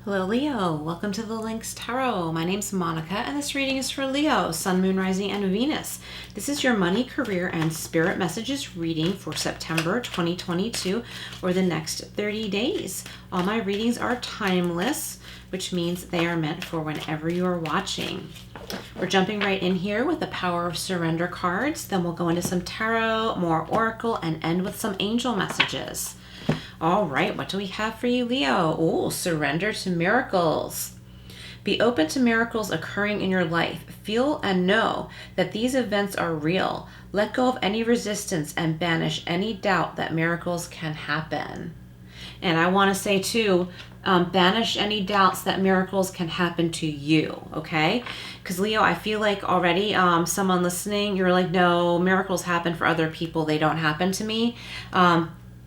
Hello Leo, welcome to the Lynx Tarot. My name's Monica and this reading is for Leo, Sun, Moon, Rising, and Venus. This is your money, career, and spirit messages reading for September 2022 or the next 30 days. All my readings are timeless, which means they are meant for whenever you are watching. We're jumping right in here with the Power of Surrender cards. Then we'll go into some tarot, more oracle, and end with some angel messages. All right, what do we have for you, Leo? Oh, surrender to miracles. Be open to miracles occurring in your life. Feel and know that these events are real. Let go of any resistance and banish any doubt that miracles can happen. And I want to say too, banish any doubts that miracles can happen to you, okay? Because Leo, I feel like already someone listening, you're like, no, miracles happen for other people. They don't happen to me.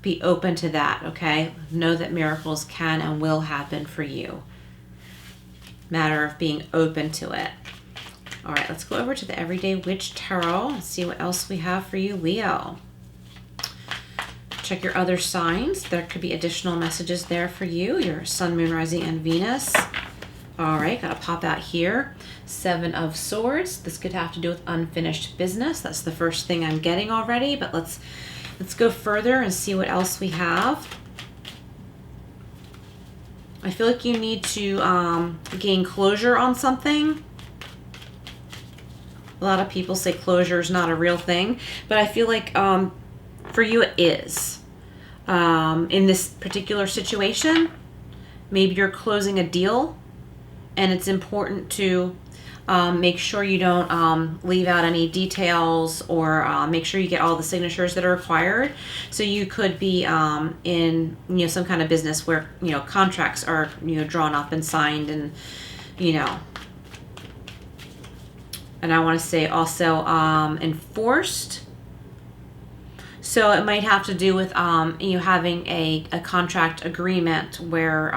Be open to that, okay? Know that miracles can and will happen for you. Matter of being open to it. All right, let's go over to the Everyday Witch Tarot and see what else we have for you, Leo. Check your other signs. There could be additional messages there for you, your Sun, Moon, Rising, and Venus. All right, gotta pop out here. Seven of Swords. This could have to do with unfinished business. That's the first thing I'm getting already, but let's go further and see what else we have. I feel like you need to gain closure on something. A lot of people say closure is not a real thing, but I feel like for you it is. In this particular situation, maybe you're closing a deal and it's important to make sure you don't leave out any details or make sure you get all the signatures that are required. So you could be in some kind of business where contracts are drawn up and signed, and and I want to say also enforced. So it might have to do with having a contract agreement where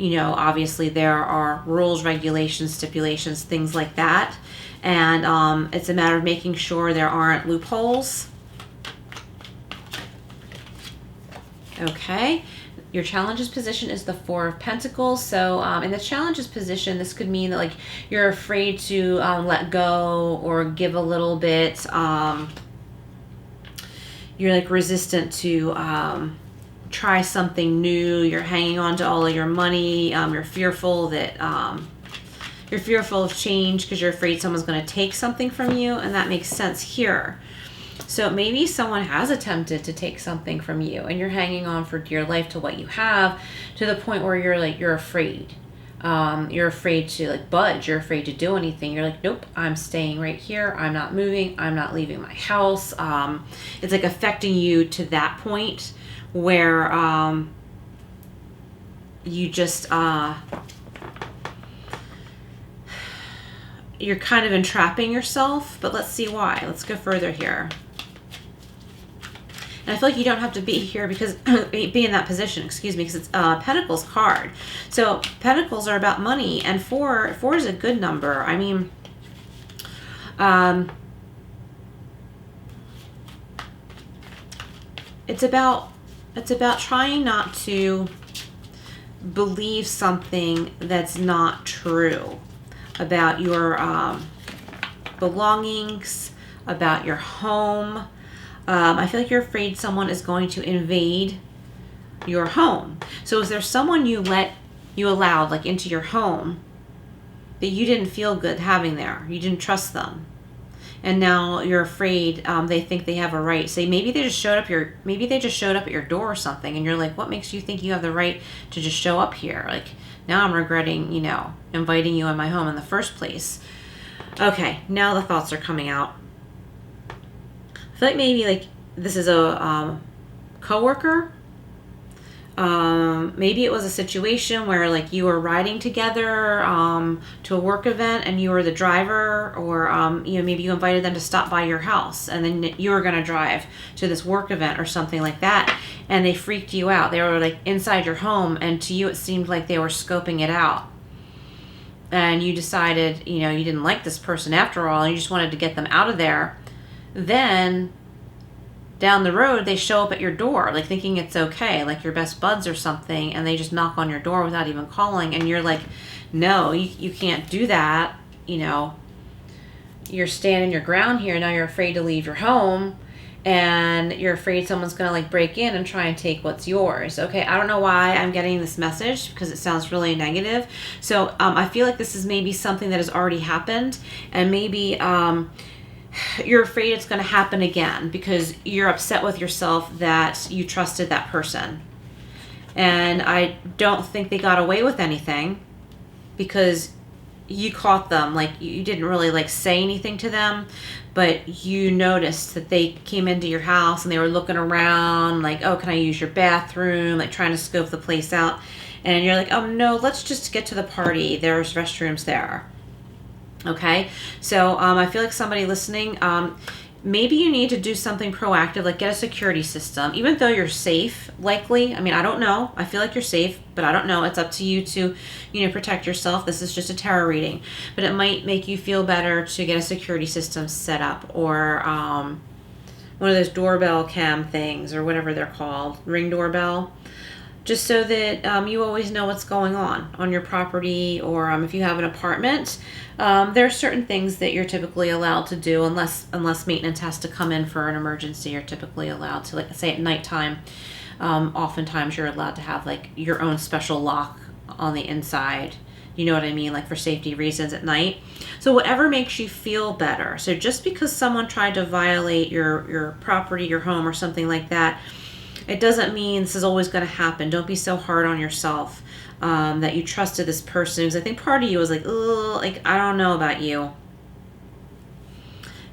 obviously there are rules, regulations, stipulations, things like that. And it's a matter of making sure there aren't loopholes. Okay. Your challenges position is the Four of Pentacles. So in the challenges position, this could mean that like you're afraid to let go or give a little bit. You're like resistant to try something new. You're hanging on to all of your money. You're fearful that you're fearful of change because you're afraid someone's going to take something from you, and that makes sense here. So maybe someone has attempted to take something from you and you're hanging on for dear life to what you have, to the point where you're afraid. You're afraid to like budge. You're afraid to do anything. You're like, nope, I'm staying right here. I'm not moving. I'm not leaving my house. It's like affecting you to that point where you just you're kind of entrapping yourself. But let's see why. Let's go further here. And I feel like you don't have to be here because be in that position, excuse me, because it's Pentacles card. So Pentacles are about money, and four is a good number. I mean, it's about trying not to believe something that's not true about your belongings, about your home. I feel like you're afraid someone is going to invade your home. So is there someone you allowed like into your home that you didn't feel good having there? You didn't trust them. And now you're afraid they think they have a right. Say maybe they just showed up at your door or something, and you're like, what makes you think you have the right to just show up here? Like, now I'm regretting, inviting you in my home in the first place. Okay, now the thoughts are coming out. I feel like maybe like this is a coworker. Maybe it was a situation where like you were riding together to a work event and you were the driver, or maybe you invited them to stop by your house and then you were going to drive to this work event or something like that, and they freaked you out. They were like inside your home, and to you it seemed like they were scoping it out, and you decided you didn't like this person after all and you just wanted to get them out of there. Then down the road, they show up at your door, like thinking it's okay, like your best buds or something, and they just knock on your door without even calling, and you're like, no, you can't do that. You know, you're standing your ground here. Now you're afraid to leave your home, and you're afraid someone's going to like break in and try and take what's yours. Okay, I don't know why I'm getting this message because it sounds really negative. So I feel like this is maybe something that has already happened, and maybe you're afraid it's going to happen again because you're upset with yourself that you trusted that person. And I don't think they got away with anything because you caught them. Like, you didn't really like say anything to them, but you noticed that they came into your house and they were looking around like, oh, can I use your bathroom? Like trying to scope the place out. And you're like, oh no, let's just get to the party. There's restrooms there. Okay, so I feel like somebody listening, maybe you need to do something proactive, like get a security system, even though you're safe, likely. I mean, I don't know. I feel like you're safe, but I don't know. It's up to you to, protect yourself. This is just a tarot reading, but it might make you feel better to get a security system set up, or one of those doorbell cam things, or whatever they're called, Ring doorbell. Just so that you always know what's going on your property, or if you have an apartment, there are certain things that you're typically allowed to do, unless maintenance has to come in for an emergency. You're typically allowed to, like, say at nighttime, oftentimes you're allowed to have like your own special lock on the inside. You know what I mean? Like for safety reasons at night. So whatever makes you feel better. So just because someone tried to violate your property, your home, or something like that, it doesn't mean this is always going to happen. Don't be so hard on yourself that you trusted this person. Because I think part of you was like, oh, like, I don't know about you.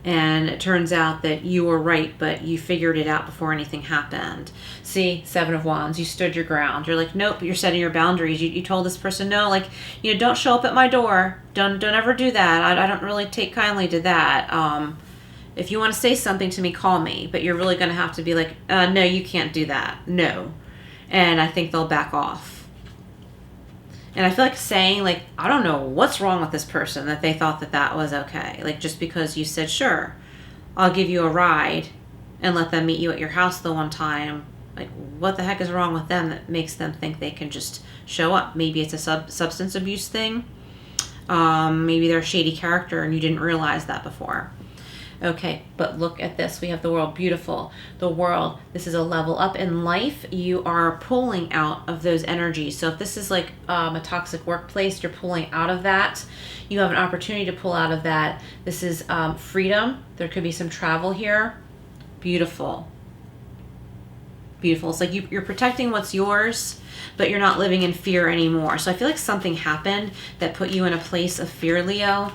And it turns out that you were right, but you figured it out before anything happened. See, 7 of Wands, you stood your ground. You're like, nope, you're setting your boundaries. You told this person, no, like, don't show up at my door. Don't ever do that. I don't really take kindly to that. If you want to say something to me, call me. But you're really going to have to be like, no, you can't do that. No. And I think they'll back off. And I feel like saying, like, I don't know what's wrong with this person that they thought that was okay. Like, just because you said, sure, I'll give you a ride and let them meet you at your house the one time. Like, what the heck is wrong with them that makes them think they can just show up? Maybe it's a substance abuse thing. Maybe they're a shady character and you didn't realize that before. Okay, but look at this. We have the World. Beautiful. The World. This is a level up in life. You are pulling out of those energies. So if this is like a toxic workplace, you're pulling out of that. You have an opportunity to pull out of that. This is freedom. There could be some travel here. Beautiful. Beautiful. It's like you're protecting what's yours, but you're not living in fear anymore. So I feel like something happened that put you in a place of fear, Leo.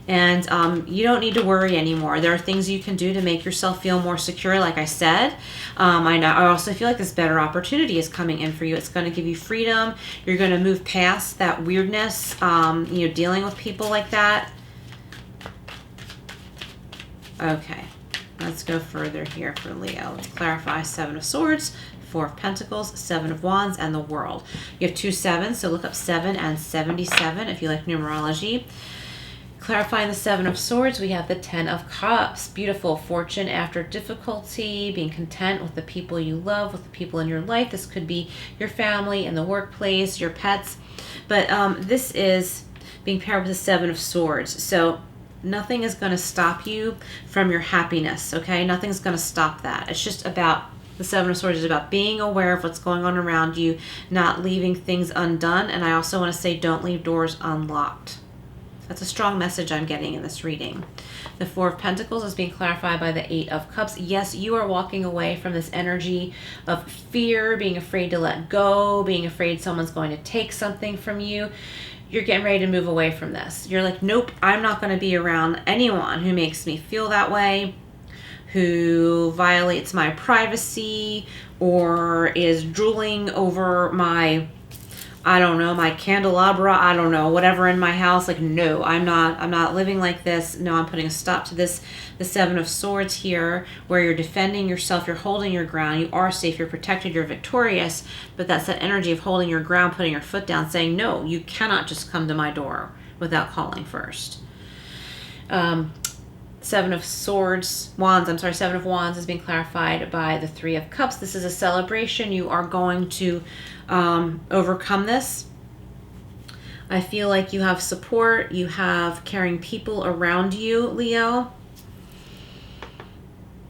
And you don't need to worry anymore. There are things you can do to make yourself feel more secure, like I said. I also feel like this better opportunity is coming in for you. It's going to give you freedom. You're going to move past that weirdness, dealing with people like that. Okay, let's go further here for Leo. Let's clarify 7 of Swords, 4 of Pentacles, 7 of Wands, and the World. You have 2 7s, so look up 7 and 77 if you like numerology. Clarifying the 7 of Swords, we have the 10 of Cups. Beautiful. Fortune after difficulty, being content with the people you love, with the people in your life. This could be your family, in the workplace, your pets. But this is being paired with the 7 of Swords. So nothing is going to stop you from your happiness, okay? Nothing's going to stop that. It's just about, the 7 of Swords is about being aware of what's going on around you, not leaving things undone. And I also want to say, don't leave doors unlocked. That's a strong message I'm getting in this reading. The 4 of Pentacles is being clarified by the 8 of Cups. Yes, you are walking away from this energy of fear, being afraid to let go, being afraid someone's going to take something from you. You're getting ready to move away from this. You're like, nope, I'm not going to be around anyone who makes me feel that way, who violates my privacy, or is drooling over my, I don't know, my candelabra, I don't know, whatever in my house. Like, no, I'm not living like this. No, I'm putting a stop to this. The 7 of Swords here, where you're defending yourself, you're holding your ground, you are safe, you're protected, you're victorious, but that's that energy of holding your ground, putting your foot down, saying, no, you cannot just come to my door without calling first. Seven of Wands is being clarified by the Three of Cups. This is a celebration. You are going to overcome this. I feel like you have support. You have caring people around you, Leo.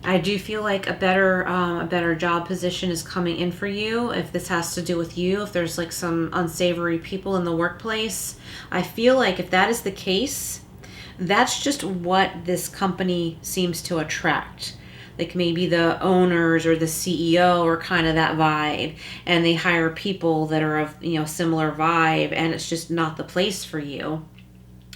I do feel like a better job position is coming in for you. If this has to do with you, if there's like some unsavory people in the workplace, I feel like if that is the case, that's just what this company seems to attract. Like maybe the owners or the CEO are kind of that vibe, and they hire people that are of, similar vibe, and it's just not the place for you.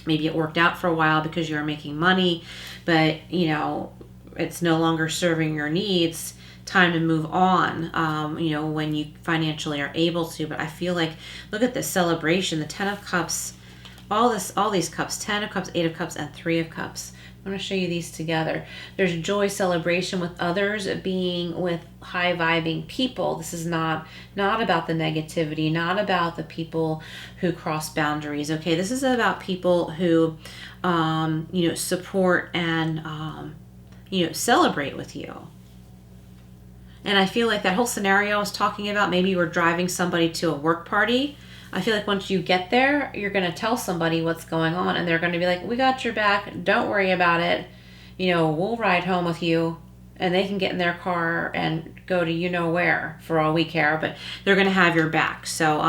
Maybe it worked out for a while because you're making money, but it's no longer serving your needs. Time to move on, when you financially are able to. But I feel like, look at this celebration, the Ten of Cups, all these cups, 10 of Cups, 8 of Cups, and 3 of Cups. I'm going to show you these together. There's joy, celebration with others, being with high vibing people. This is not about the negativity, not about the people who cross boundaries. Okay, this is about people who, support and, celebrate with you. And I feel like that whole scenario I was talking about, maybe you were driving somebody to a work party. I feel like once you get there, you're going to tell somebody what's going on, and they're going to be like, we got your back. Don't worry about it. We'll ride home with you. And they can get in their car and go to where for all we care, but they're going to have your back. So,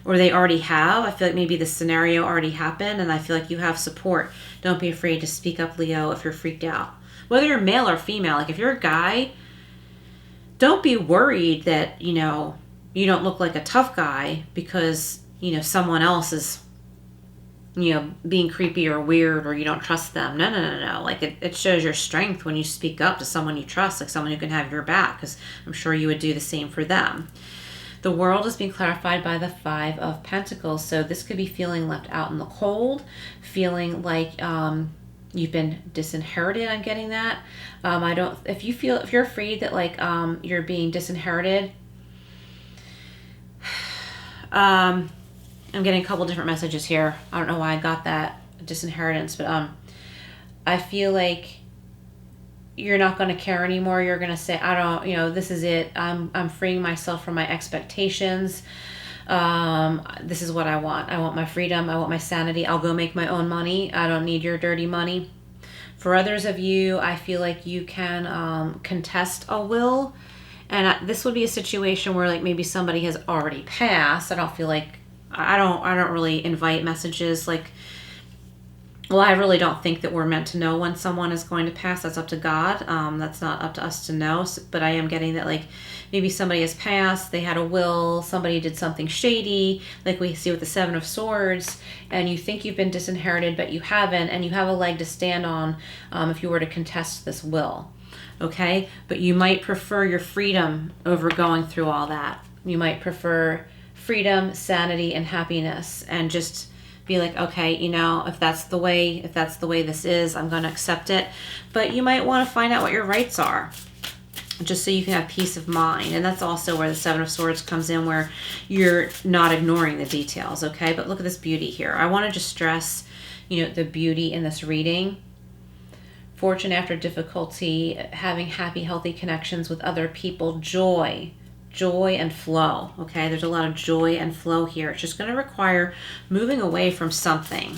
or they already have. I feel like maybe the scenario already happened, and I feel like you have support. Don't be afraid to speak up, Leo, if you're freaked out. Whether you're male or female, like if you're a guy, don't be worried that, you don't look like a tough guy because, someone else is, being creepy or weird, or you don't trust them. No. Like it shows your strength when you speak up to someone you trust, like someone who can have your back, because I'm sure you would do the same for them. The world is being clarified by the 5 of Pentacles. So this could be feeling left out in the cold, feeling like, you've been disinherited. I'm getting that. If you're afraid that like, you're being disinherited, I'm getting a couple different messages here. I don't know why I got that disinheritance, but I feel like you're not going to care anymore. You're going to say, I don't, this is it. I'm freeing myself from my expectations. This is what I want. I want my freedom. I want my sanity. I'll go make my own money. I don't need your dirty money. For others of you, I feel like you can contest a will. And this would be a situation where like maybe somebody has already passed. I don't feel like, I don't really invite messages like, well, I really don't think that we're meant to know when someone is going to pass. That's up to God. That's not up to us to know. But I am getting that like maybe somebody has passed, they had a will, somebody did something shady, like we see with the 7 of Swords, and you think you've been disinherited, but you haven't, and you have a leg to stand on if you were to contest this will. Okay? But you might prefer your freedom over going through all that. You might prefer freedom, sanity, and happiness, and just be like, okay, if that's the way this is, I'm going to accept it. But you might want to find out what your rights are, just so you can have peace of mind. And that's also where the 7 of Swords comes in, where you're not ignoring the details, okay? But look at this beauty here. I want to just stress, the beauty in this reading. Fortune after difficulty, having happy, healthy connections with other people, joy and flow, okay? There's a lot of joy and flow here. It's just going to require moving away from something.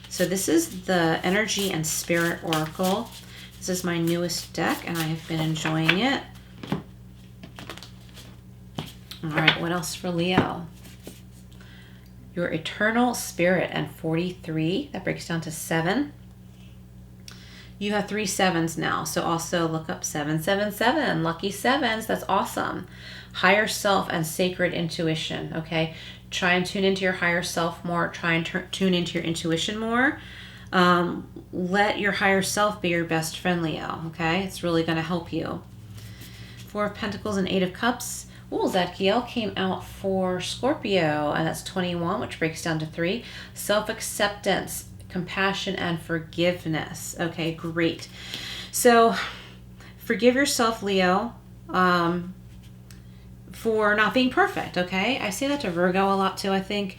So this is the Energy and Spirit Oracle. This is my newest deck, and I have been enjoying it. All right, what else for Leo? Your Eternal Spirit and 43. That breaks down to 7. You have 3 7s now, so also look up 777. Lucky 7s, that's awesome. Higher self and sacred intuition, okay? Try and tune into your higher self more. Try and tune into your intuition more. Let your higher self be your best friend, Leo, okay? It's really going to help you. 4 of Pentacles and 8 of Cups. Ooh, Zadkiel came out for Scorpio, and that's 21, which breaks down to 3. Self-acceptance, compassion, and forgiveness. Okay, great. So forgive yourself, Leo, for not being perfect, okay? I say that to Virgo a lot too, I think.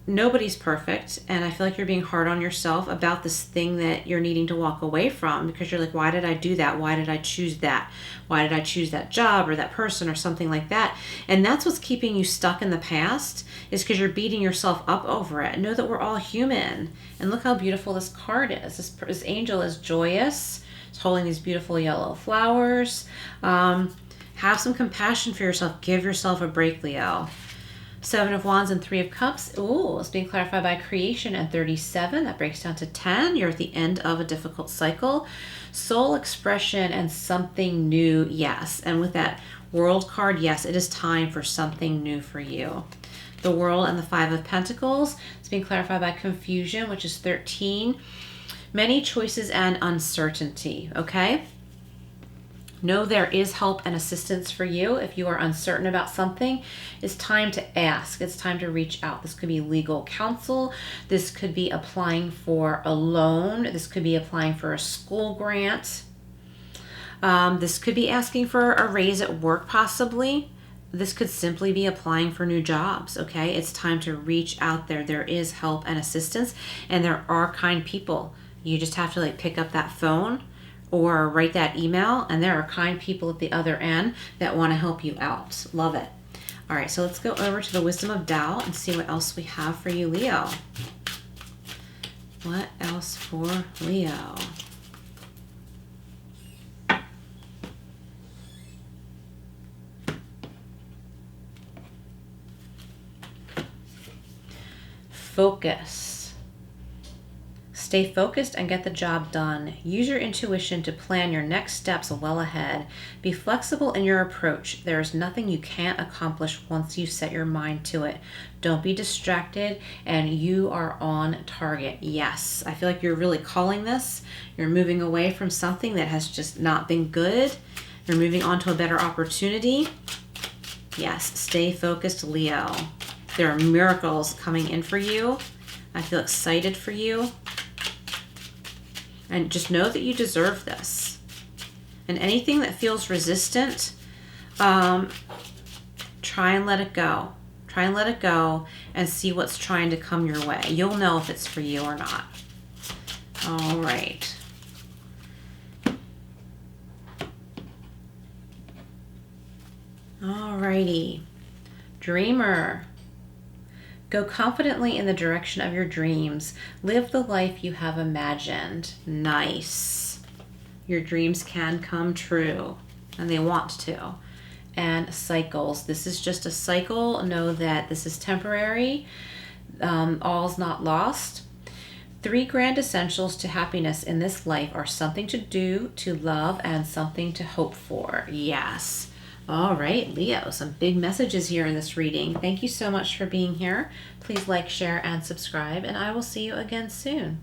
nobody's perfect, and I feel like you're being hard on yourself about this thing that you're needing to walk away from, because you're like, why did I do that? Why did I choose that? Why did I choose that job or that person or something like that? And that's what's keeping you stuck in the past, is because you're beating yourself up over it. Know that we're all human. And look how beautiful this card is. This angel is joyous. It's holding these beautiful yellow flowers. Have some compassion for yourself. Give yourself a break, Leo. 7 of Wands and 3 of Cups. Ooh, it's being clarified by creation and 37. That breaks down to 10. You're at the end of a difficult cycle. Soul expression and something new. Yes. And with that World card, yes, it is time for something new for you. The World and the 5 of Pentacles. It's being clarified by confusion, which is 13. Many choices and uncertainty. Okay? Know there is help and assistance for you. If you are uncertain about something, it's time to ask. It's time to reach out. This could be legal counsel. This could be applying for a loan. This could be applying for a school grant. This could be asking for a raise at work, possibly. This could simply be applying for new jobs, okay? It's time to reach out there. There is help and assistance, and there are kind people. You just have to pick up that phone or write that email, and there are kind people at the other end that want to help you out. Love it. All right, so let's go over to the Wisdom of Tao and see what else we have for you, Leo. What else for Leo? Focus. Stay focused and get the job done. Use your intuition to plan your next steps well ahead. Be flexible in your approach. There is nothing you can't accomplish once you set your mind to it. Don't be distracted, and you are on target. Yes, I feel like you're really calling this. You're moving away from something that has just not been good. You're moving on to a better opportunity. Yes, stay focused, Leo. There are miracles coming in for you. I feel excited for you. And just know that you deserve this. And anything that feels resistant, try and let it go. Try and let it go and see what's trying to come your way. You'll know if it's for you or not. All right. All righty. Dreamer. Go confidently in the direction of your dreams. Live the life you have imagined. Nice. Your dreams can come true, and they want to. And cycles. This is just a cycle. Know that this is temporary. All's not lost. 3 grand essentials to happiness in this life are something to do, to love, and something to hope for. Yes. All right, Leo, some big messages here in this reading. Thank you so much for being here. Please like, share, and subscribe, and I will see you again soon.